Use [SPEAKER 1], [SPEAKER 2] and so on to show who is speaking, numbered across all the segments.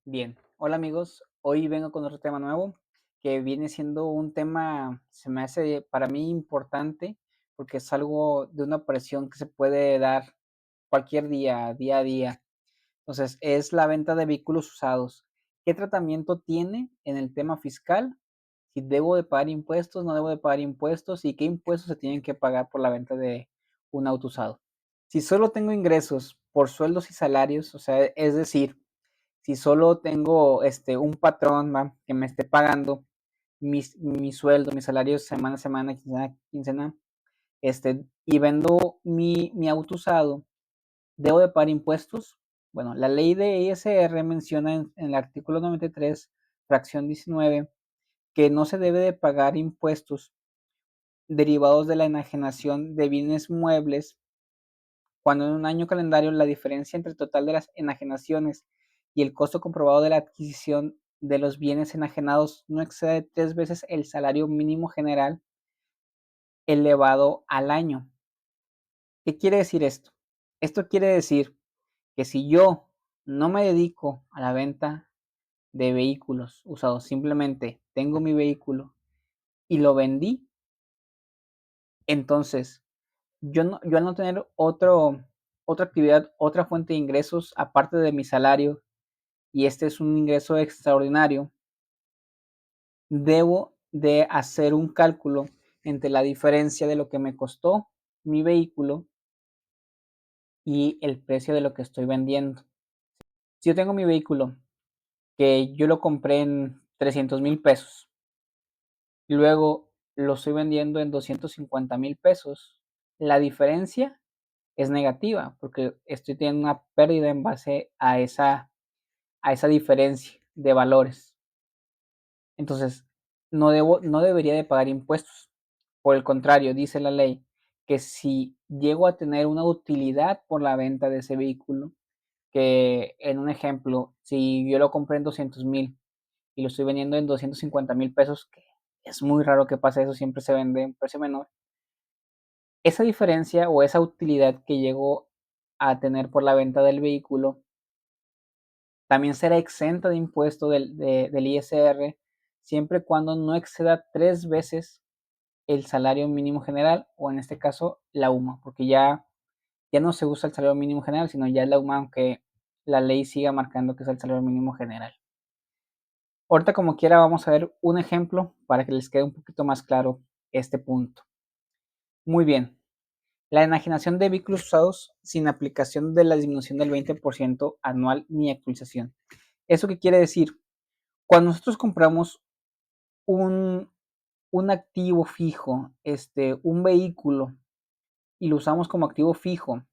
[SPEAKER 1] Bien, hola amigos, hoy vengo con otro tema nuevo que viene siendo un tema, se me hace para mí importante porque es algo de una presión que se puede dar cualquier día, día a día. Entonces, es la venta de vehículos usados. ¿Qué tratamiento tiene en el tema fiscal? Si debo de pagar impuestos, no debo de pagar impuestos y qué impuestos se tienen que pagar por la venta de un auto usado. Si solo tengo ingresos por sueldos y salarios, o sea, es decir, si solo tengo, un patrón, ¿va?, que me esté pagando mi sueldo, mi salario semana a semana, quincena a quincena, y vendo mi auto usado, ¿debo de pagar impuestos? Bueno, la ley de ISR menciona en el artículo 93, fracción 19, que no se debe de pagar impuestos derivados de la enajenación de bienes muebles cuando en un año calendario la diferencia entre el total de las enajenaciones y el costo comprobado de la adquisición de los bienes enajenados no excede 3 veces el salario mínimo general elevado al año. ¿Qué quiere decir esto? Esto quiere decir que si yo no me dedico a la venta de vehículos usados, simplemente tengo mi vehículo y lo vendí, entonces yo al no tener otra actividad, otra fuente de ingresos aparte de mi salario, y este es un ingreso extraordinario, debo de hacer un cálculo entre la diferencia de lo que me costó mi vehículo y el precio de lo que estoy vendiendo. Si yo tengo mi vehículo que yo lo compré en 300,000 pesos y luego lo estoy vendiendo en 250,000 pesos, la diferencia es negativa porque estoy teniendo una pérdida en base a esa diferencia de valores. Entonces, no debería de pagar impuestos. Por el contrario, dice la ley que si llego a tener una utilidad por la venta de ese vehículo, que en un ejemplo, si yo lo compré en 200,000 y lo estoy vendiendo en 250,000 pesos, que es muy raro que pase eso, siempre se vende en precio menor, esa diferencia o esa utilidad que llego a tener por la venta del vehículo también será exenta de impuesto del ISR, siempre y cuando no exceda 3 veces el salario mínimo general, o en este caso, la UMA, porque ya no se usa el salario mínimo general, sino ya es la UMA, aunque la ley siga marcando que es el salario mínimo general. Ahorita, como quiera, vamos a ver un ejemplo para que les quede un poquito más claro este punto. Muy bien, la enajenación de vehículos usados sin aplicación de la disminución del 20% anual ni actualización. ¿Eso qué quiere decir? Cuando nosotros compramos un, un activo fijo, un vehículo, y lo usamos como activo fijo,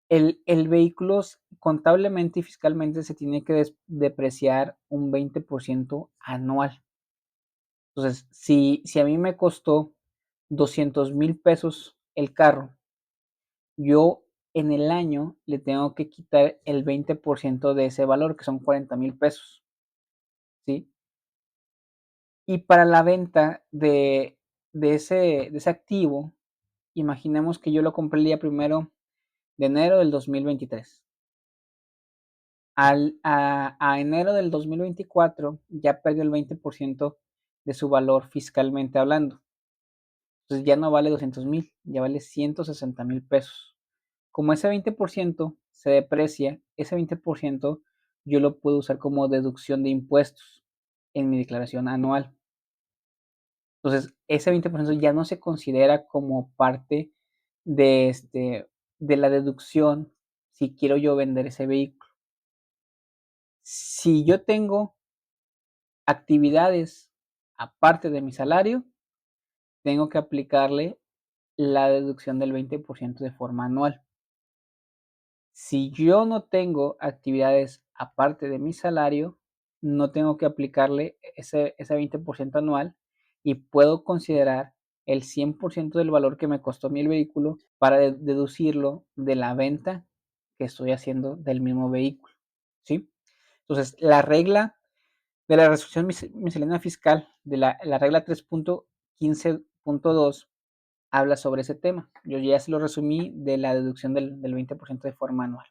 [SPEAKER 1] el vehículo contablemente y fiscalmente se tiene que depreciar un 20% anual. Entonces, si a mí me costó 200,000 pesos el carro, yo en el año le tengo que quitar el 20% de ese valor, que son 40,000 pesos, ¿sí? Y para la venta de ese activo, imaginemos que yo lo compré el día 1 de enero del 2023. A enero del 2024 ya perdió el 20% de su valor fiscalmente hablando. Entonces ya no vale 200,000, ya vale 160,000 pesos. Como ese 20% se deprecia, ese 20% yo lo puedo usar como deducción de impuestos en mi declaración anual. Entonces, ese 20% ya no se considera como parte de, de la deducción si quiero yo vender ese vehículo. Si yo tengo actividades aparte de mi salario, tengo que aplicarle la deducción del 20% de forma anual. Si yo no tengo actividades aparte de mi salario, no tengo que aplicarle ese 20% anual y puedo considerar el 100% del valor que me costó a mí el vehículo para deducirlo de la venta que estoy haciendo del mismo vehículo, ¿sí? Entonces, la regla de la resolución miscelánea fiscal, de la regla 3.15.2, habla sobre ese tema. Yo ya se lo resumí de la deducción del 20% de forma anual.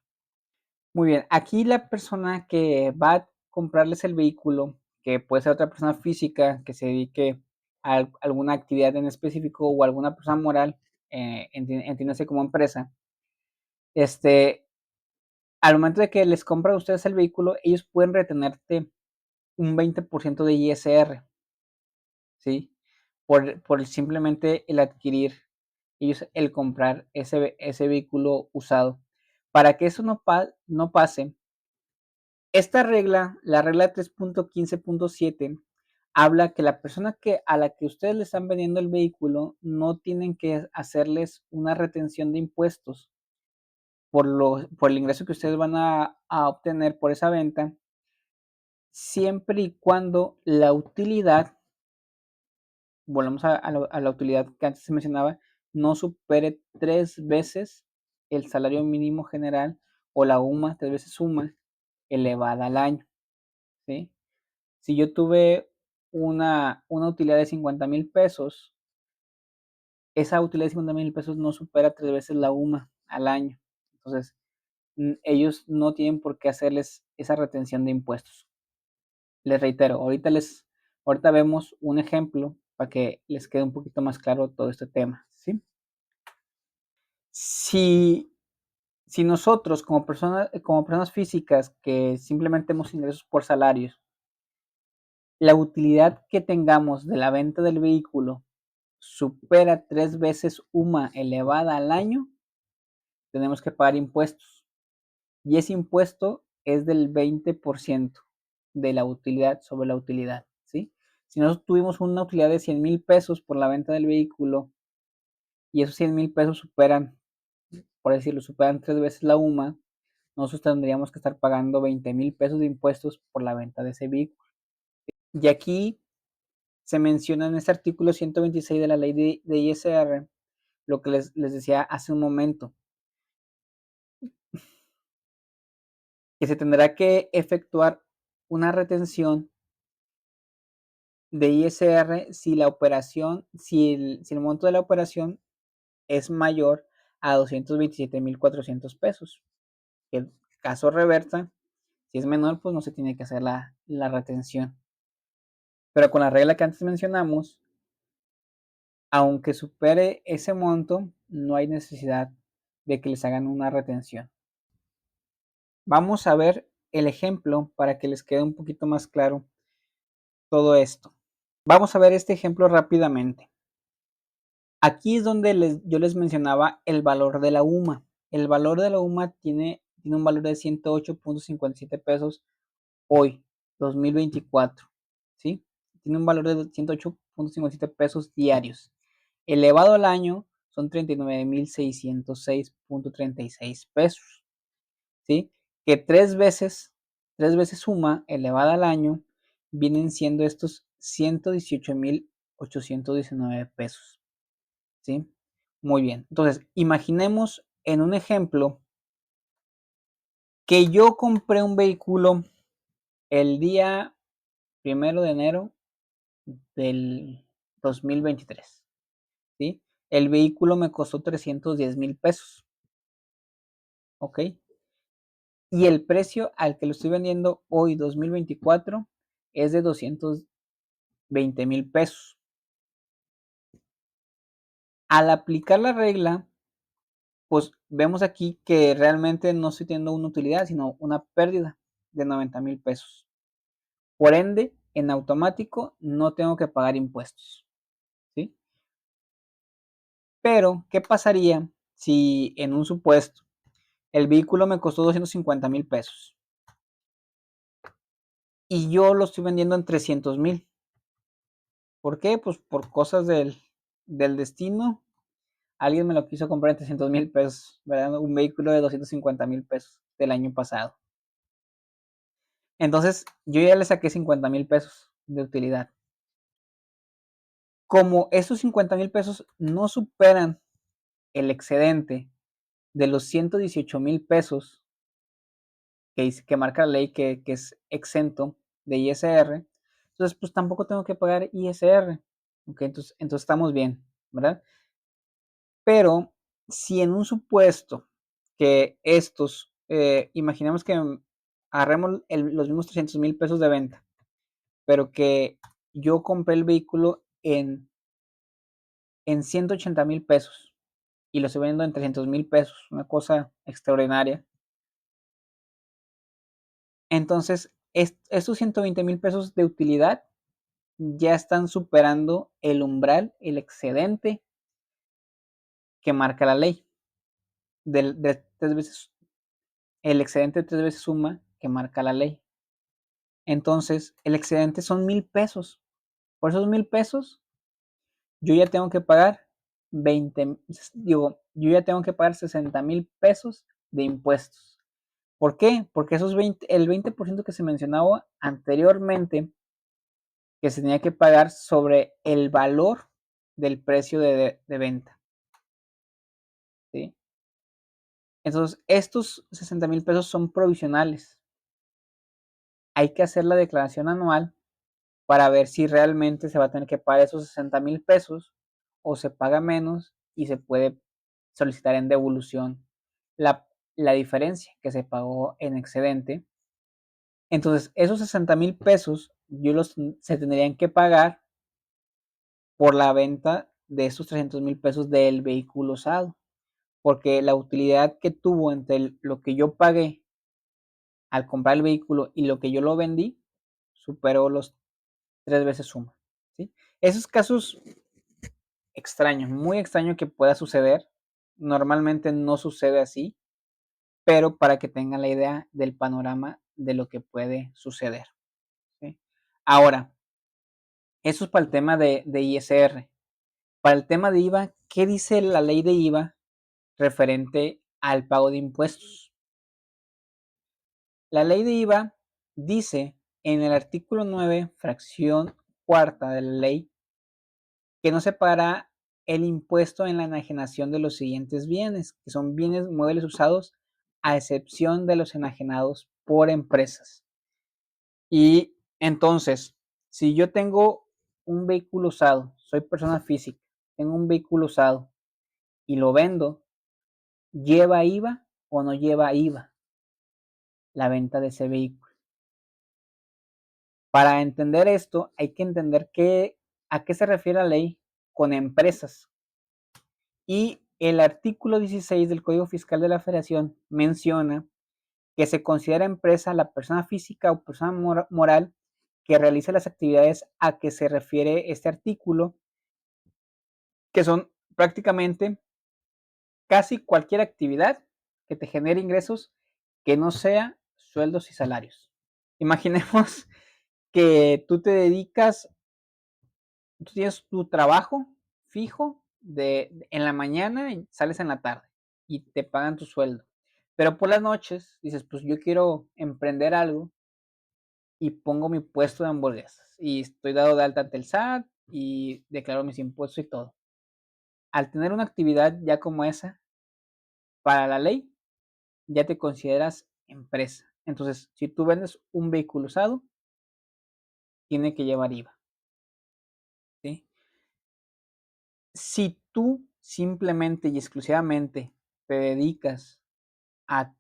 [SPEAKER 1] Muy bien, aquí la persona que va a comprarles el vehículo, que puede ser otra persona física que se dedique a alguna actividad en específico o alguna persona moral, entiéndase como empresa, este, al momento de que les compran a ustedes el vehículo, ellos pueden retenerte un 20% de ISR, ¿sí? Por simplemente el adquirir, ellos el comprar ese vehículo usado. Para que eso no pase, esta regla, la regla 3.15.7, habla que la persona a la que ustedes le están vendiendo el vehículo no tienen que hacerles una retención de impuestos por el ingreso que ustedes van a obtener por esa venta, siempre y cuando la utilidad, volvemos a la utilidad que antes se mencionaba, no supere 3 veces el salario mínimo general o la UMA, 3 veces suma elevada al año, ¿sí? Si yo tuve una utilidad de 50,000 pesos, esa utilidad de 50,000 pesos no supera 3 veces la UMA al año. Entonces, ellos no tienen por qué hacerles esa retención de impuestos. Les reitero, ahorita vemos un ejemplo para que les quede un poquito más claro todo este tema, ¿sí? Si, si nosotros como personas físicas que simplemente tenemos ingresos por salarios, la utilidad que tengamos de la venta del vehículo supera 3 veces UMA elevada al año, tenemos que pagar impuestos. Y ese impuesto es del 20% de la utilidad sobre la utilidad, ¿sí? Si nosotros tuvimos una utilidad de 100,000 pesos por la venta del vehículo y esos 100,000 pesos superan, por decirlo, superan 3 veces la UMA, nosotros tendríamos que estar pagando 20,000 pesos de impuestos por la venta de ese vehículo. Y aquí se menciona en este artículo 126 de la ley de ISR lo que les decía hace un momento, que se tendrá que efectuar una retención de ISR si la operación, si el monto de la operación es mayor a 227,400 pesos. El caso reversa, si es menor, pues no se tiene que hacer la retención. Pero con la regla que antes mencionamos, aunque supere ese monto, no hay necesidad de que les hagan una retención. Vamos a ver el ejemplo para que les quede un poquito más claro todo esto. Vamos a ver este ejemplo rápidamente. Aquí es donde yo les mencionaba el valor de la UMA. El valor de la UMA tiene un valor de 108.57 pesos hoy, 2024, ¿sí? Tiene un valor de 108.57 pesos diarios. Elevado al año son 39,606.36 pesos, ¿sí? Que tres veces suma elevada al año vienen siendo estos 118,819 pesos, ¿sí? Muy bien. Entonces, imaginemos en un ejemplo que yo compré un vehículo el día 1 de enero del 2023, ¿sí? El vehículo me costó 310,000 pesos, ¿ok? Y el precio al que lo estoy vendiendo hoy, 2024, es de 220,000 pesos. Al aplicar la regla, pues vemos aquí que realmente no estoy teniendo una utilidad, sino una pérdida de 90,000 pesos. Por ende, en automático no tengo que pagar impuestos, ¿sí? Pero, ¿qué pasaría si en un supuesto el vehículo me costó 250,000 pesos y yo lo estoy vendiendo en 300,000? ¿Por qué? Pues por cosas del destino. Alguien me lo quiso comprar en 300,000 pesos, ¿verdad? Un vehículo de 250,000 pesos del año pasado. Entonces, yo ya le saqué 50,000 pesos de utilidad. Como esos 50,000 pesos no superan el excedente de los 118,000 pesos que marca la ley que es exento de ISR, entonces pues tampoco tengo que pagar ISR. Okay, entonces estamos bien, ¿verdad? Pero si en un supuesto que estos imaginemos que agarremos los mismos 300,000 pesos de venta, pero que yo compré el vehículo en 180,000 pesos y lo estoy vendiendo en 300,000 pesos, una cosa extraordinaria. Entonces, estos 120,000 pesos de utilidad ya están superando el umbral, el excedente que marca la ley, de tres veces, el excedente de 3 veces suma que marca la ley. Entonces, el excedente son 1,000 pesos. Por esos 1,000 pesos, yo ya tengo que pagar 60,000 pesos de impuestos. ¿Por qué? Porque el 20% que se mencionaba anteriormente, que se tenía que pagar sobre el valor del precio de venta, ¿sí? Entonces, estos 60,000 pesos son provisionales. Hay que hacer la declaración anual para ver si realmente se va a tener que pagar esos 60,000 pesos o se paga menos y se puede solicitar en devolución la, la diferencia que se pagó en excedente. Entonces, esos 60,000 pesos se tendrían que pagar por la venta de esos 300,000 pesos del vehículo usado, porque la utilidad que tuvo entre lo que yo pagué al comprar el vehículo y lo que yo lo vendí superó los 3 veces suma, ¿sí? Esos casos extraños, muy extraño que pueda suceder, normalmente no sucede así, pero para que tengan la idea del panorama de lo que puede suceder, ¿sí? Ahora, eso es para el tema de ISR. Para el tema de IVA, ¿qué dice la ley de IVA referente al pago de impuestos? La ley de IVA dice en el artículo 9, fracción cuarta de la ley, que no se pagará el impuesto en la enajenación de los siguientes bienes, que son bienes muebles usados, a excepción de los enajenados por empresas. Y entonces, si yo tengo un vehículo usado, soy persona física, tengo un vehículo usado y lo vendo, ¿lleva IVA o no lleva IVA la venta de ese vehículo? Para entender esto, hay que entender a qué se refiere la ley con empresas. Y el artículo 16 del Código Fiscal de la Federación menciona que se considera empresa la persona física o persona moral que realice las actividades a que se refiere este artículo, que son prácticamente casi cualquier actividad que te genere ingresos que no sea sueldos y salarios. Imaginemos que tú tienes tu trabajo fijo en la mañana y sales en la tarde y te pagan tu sueldo. Pero por las noches dices, pues yo quiero emprender algo y pongo mi puesto de hamburguesas y estoy dado de alta ante el SAT y declaro mis impuestos y todo. Al tener una actividad ya como esa, para la ley, ya te consideras empresa. Entonces, si tú vendes un vehículo usado, tiene que llevar IVA, ¿sí? Si tú simplemente y exclusivamente te dedicas a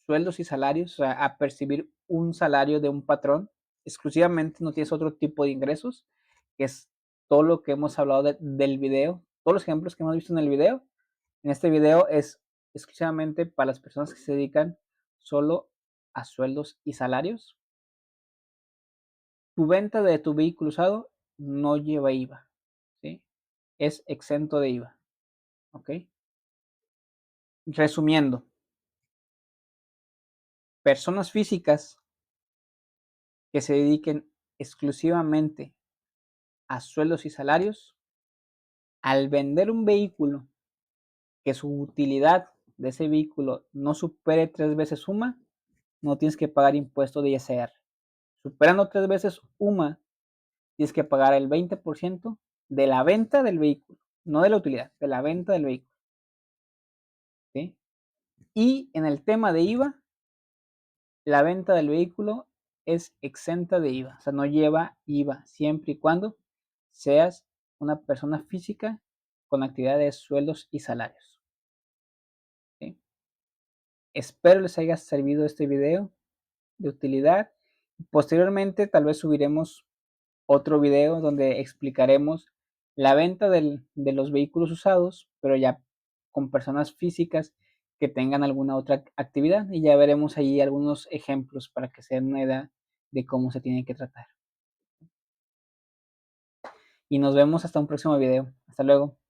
[SPEAKER 1] sueldos y salarios, o sea, a percibir un salario de un patrón, exclusivamente no tienes otro tipo de ingresos, que es todo lo que hemos hablado del video, todos los ejemplos que hemos visto en el video. En este video es exclusivamente para las personas que se dedican solo a sueldos y salarios. Tu venta de tu vehículo usado no lleva IVA, ¿sí? Es exento de IVA, ¿ok? Resumiendo, personas físicas que se dediquen exclusivamente a sueldos y salarios, al vender un vehículo que su utilidad de ese vehículo no supere 3 veces suma, no tienes que pagar impuesto de ISR. Superando 3 veces UMA, tienes que pagar el 20% de la venta del vehículo, no de la utilidad, de la venta del vehículo, ¿sí? Y en el tema de IVA, la venta del vehículo es exenta de IVA, o sea, no lleva IVA siempre y cuando seas una persona física con actividades, sueldos y salarios, ¿sí? Espero les haya servido este video de utilidad. Posteriormente, tal vez subiremos otro video donde explicaremos la venta de los vehículos usados, pero ya con personas físicas que tengan alguna otra actividad y ya veremos ahí algunos ejemplos para que se den una idea de cómo se tiene que tratar. Y nos vemos hasta un próximo video. Hasta luego.